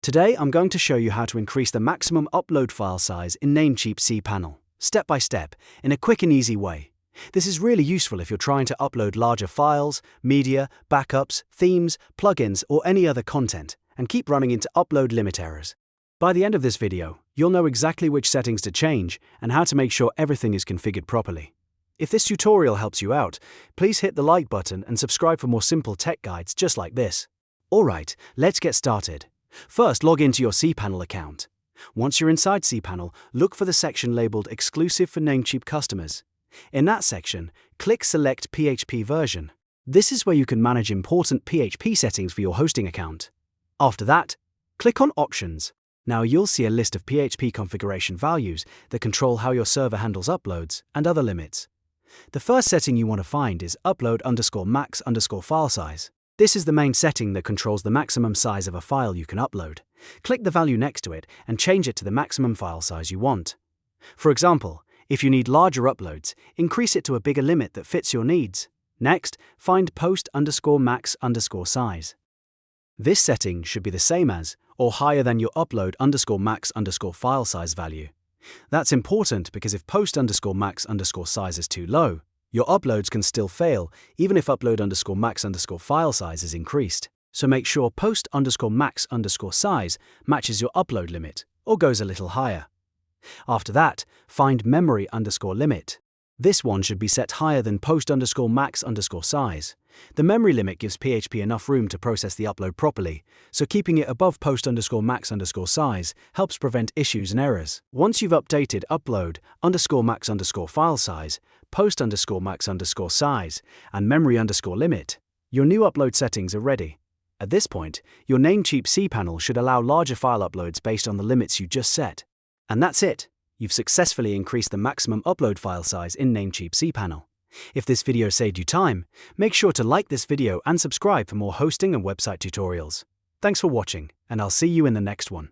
Today I'm going to show you how to increase the maximum upload file size in Namecheap CPanel, step by step, in a quick and easy way. This is really useful if you're trying to upload larger files, media, backups, themes, plugins, or any other content, and keep running into upload limit errors. By the end of this video, you'll know exactly which settings to change and how to make sure everything is configured properly. If this tutorial helps you out, please hit the like button and subscribe for more simple tech guides just like this. Alright, let's get started. First, log into your CPanel account. Once you're inside CPanel, look for the section labeled Exclusive for Namecheap Customers. In that section, click Select PHP Version. This is where you can manage important PHP settings for your hosting account. After that, click on Options. Now you'll see a list of PHP configuration values that control how your server handles uploads and other limits. The first setting you want to find is upload_max_file size. This is the main setting that controls the maximum size of a file you can upload. Click the value next to it and change it to the maximum file size you want. For example, if you need larger uploads, increase it to a bigger limit that fits your needs. Next, find post_max_size. This setting should be the same as or higher than your upload_max_file size value. That's important because if post_max_size is too low, your uploads can still fail even if upload_max_file size is increased. So make sure post_max_size matches your upload limit or goes a little higher. After that, find memory_limit. This one should be set higher than post_max_size. The memory limit gives PHP enough room to process the upload properly, so keeping it above post_max_size helps prevent issues and errors. Once you've updated upload_max_file size, post_max_size, and memory_limit, your new upload settings are ready. At this point, your Namecheap CPanel should allow larger file uploads based on the limits you just set. And that's it. You've successfully increased the maximum upload file size in Namecheap CPanel. If this video saved you time, make sure to like this video and subscribe for more hosting and website tutorials. Thanks for watching, and I'll see you in the next one.